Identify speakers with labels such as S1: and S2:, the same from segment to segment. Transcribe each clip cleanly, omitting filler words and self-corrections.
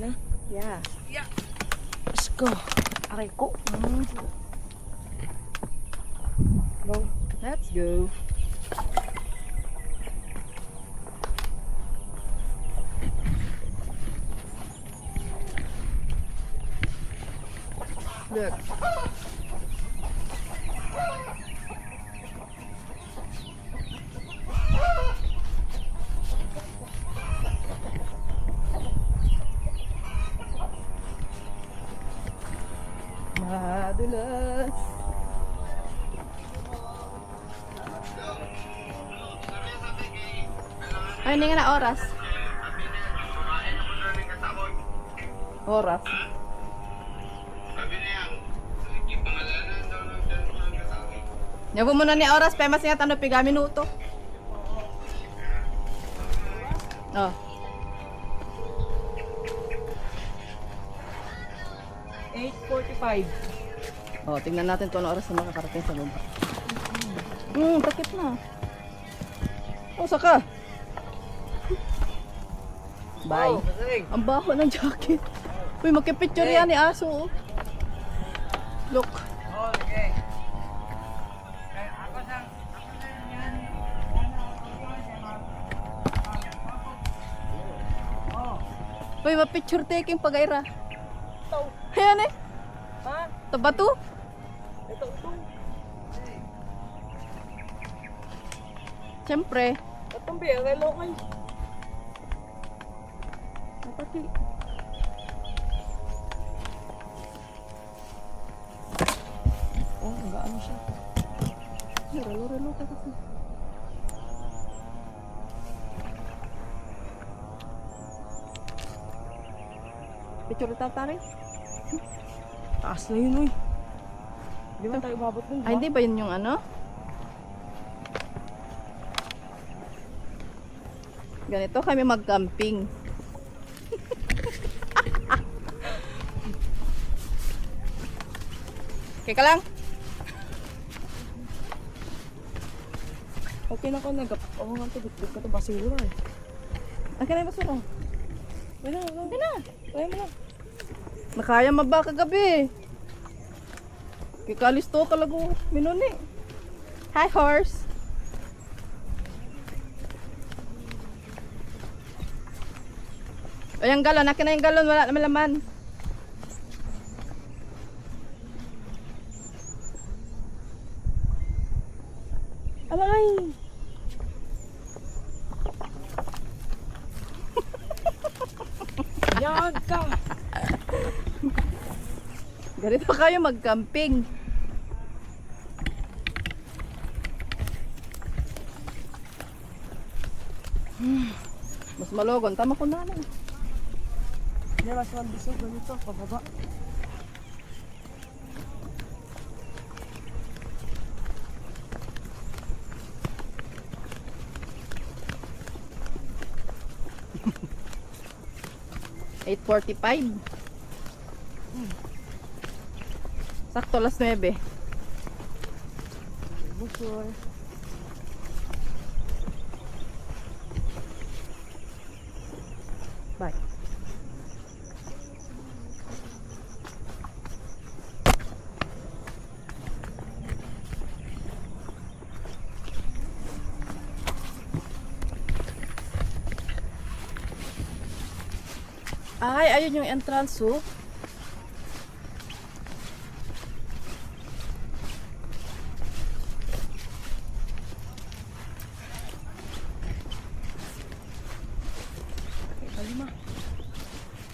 S1: na?
S2: Yeah.
S1: Yeah.
S2: Let's go.
S1: Aray ko.
S2: Go.
S1: Let's go. Look. Madulas.
S2: Ay, hindi nga na oras. Oras. Nyago mo na ni oras, pa mas nga tanong piga minuto. Oh.
S1: 8:45.
S2: Oh, tingnan natin kung ano oras na makakarating sa baba. Takip na. Oh, saka. Bye.
S1: Oh, kasing.
S2: Ang baho ng jacket. Uy, magkipicture yan ni Aso. Oh. Look.
S1: Oh, okay. Ako sang yan.
S2: Uy, mapicture taking pag-aira. Ayan eh.
S1: Ha?
S2: Taba to?
S1: Ito.
S2: Siyempre.
S1: Katambi, ang relokay.
S2: Napati.
S1: Oh, nagaano siya.
S2: Relo-relo ka kasi. Picture tatari?
S1: Taas na yun, uy. Di ba tayo umabot dun?
S2: Ay, hindi ba yun yung ano? Ganito kami mag-camping. Okay ka lang?
S1: Okay na ko nagap. Oo nga to, bitbit ka to basura eh.
S2: Akin na yung basura.
S1: Wala.
S2: Akin na.
S1: Kaya mo lang.
S2: Nakaya maba kagabi. Kikalisto ka lago. Minuni. Hi, horse. O yung galon. Akin na yung galon. Wala naman laman.
S1: Alay! Yan ka!
S2: Ganito kayo mag-camping. Mas malogon. Tama ko na.
S1: Hindi, mas mabisog ganito, pababa.
S2: Eight 8:45. Sakto alas 9.
S1: Busur.
S2: Bye. Ay, ayun yung entrance, oh.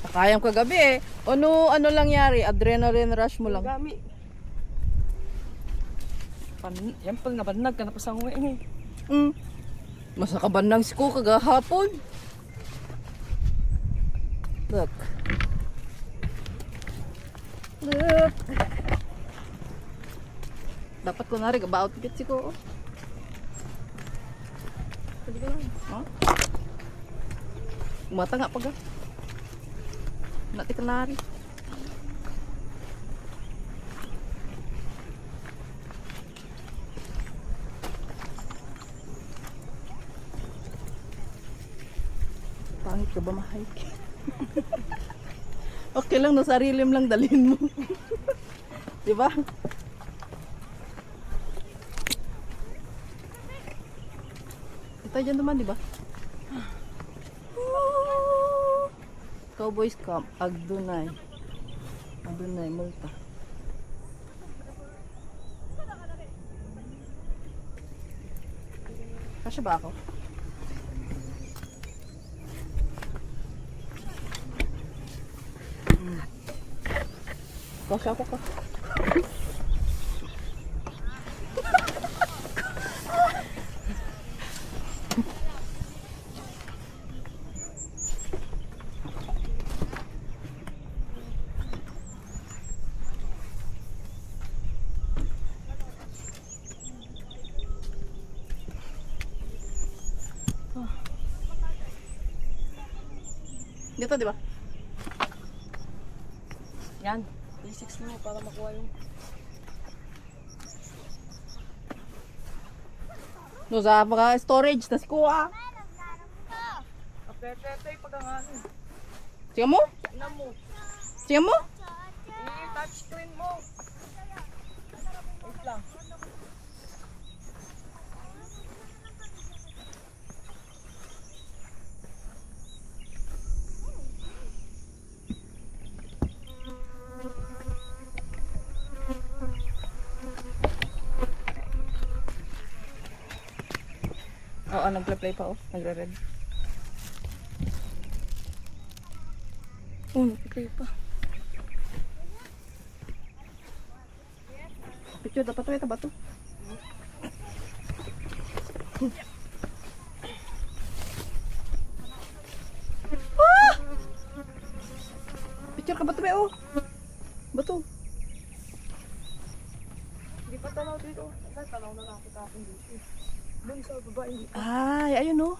S2: Nakayam kagabi eh. Ano lang yari? Adrenaline rush mo lang.
S1: Gami. Yan pag nabanag ka na pa sa nguwi eh.
S2: Masakaban lang si ko kagahapon. Look. Look. Dapat ko na rin ba-outfit si ko. Pwede ko lang. Huh? Umata nga pag. Nati ka na rin. Pangit ka ba ma-hike? Okay lang, no, sarilim lang dalhin mo. Di ba? Ito dyan naman, di ba? Cowboys Camp, Agdunay. Agdunay, multa. Kasya ba ako? Kasya ako ka. Dito, di ba?
S1: Yan. 360 mo para makuha yung...
S2: No, sa mga storage, tas kuha.
S1: Apete, pag ang ano.
S2: Sige mo?
S1: Ina mo.
S2: Sige mo?
S1: I-touchscreen mo. Wait lang.
S2: Oo, nagplay pa oh. Nagre-red.
S1: Oh, nagplay pa.
S2: Picture, dapat ito ba ito? Picture ka ba ito ba oh? Bato.
S1: Hindi pa tanaw dito. Tanaw na lang kita akong dito. Doon sa baba, hindi pa.
S2: Ay, ayun oh.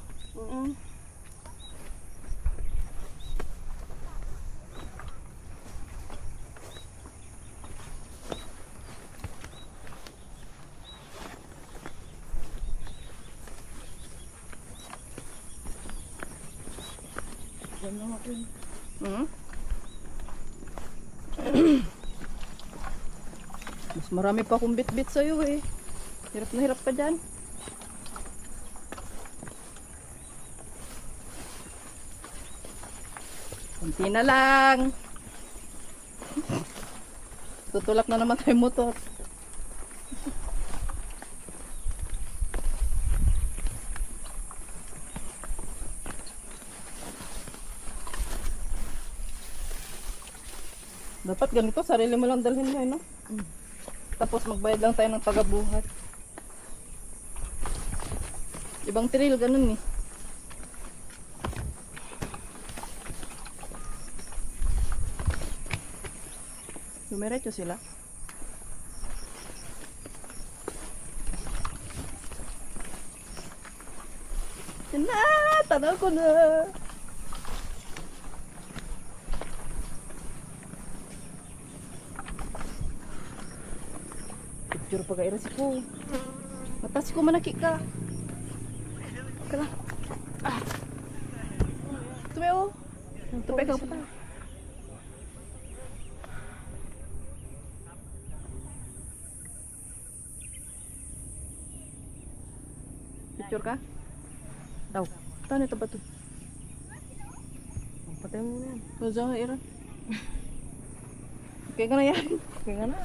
S1: Yan lang ako yun.
S2: Mas marami pa akong bit-bit sa'yo eh. Hirap na hirap ka dyan. Kunti na lang. Tutulak na naman tayo motor. Dapat ganito, sarili mo lang dalhin mo, no? Tapos magbayad lang tayo ng pagabuhat. Ibang trail, ganun eh. Dumiretso sila. Yan na! Tanaw ko na! Picture pa kaira si ko. Matas ko manaki ka. Kala. Ah. Tume oh. Tupe ka pa. Picture ka? Daw. Tano ito ba ito?
S1: Patay mo na yan.
S2: Baza ka ira. Okay ka na yan.
S1: Okay nga na.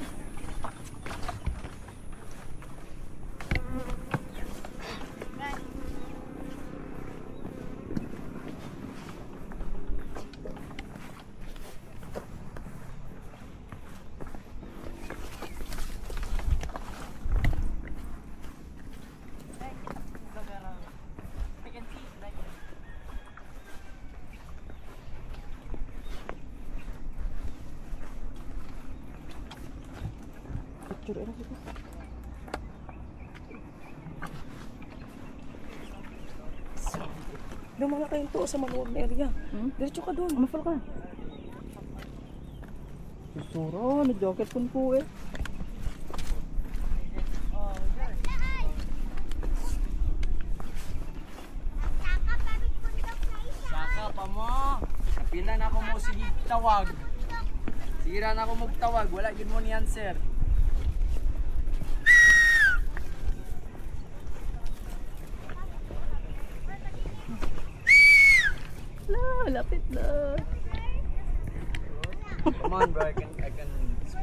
S2: Picture ira ko.
S1: Dumala kayong to sa maluwag na area. Diretso ka doon.
S2: Mafal ka. Susuro, nag-jacket kun po eh.
S3: Saka pa mo. Kapila na ako mo sige tawag. Sige na ako magtawag, wala yun mo ni answer.
S2: La, lapit na.
S3: Come on bro, I can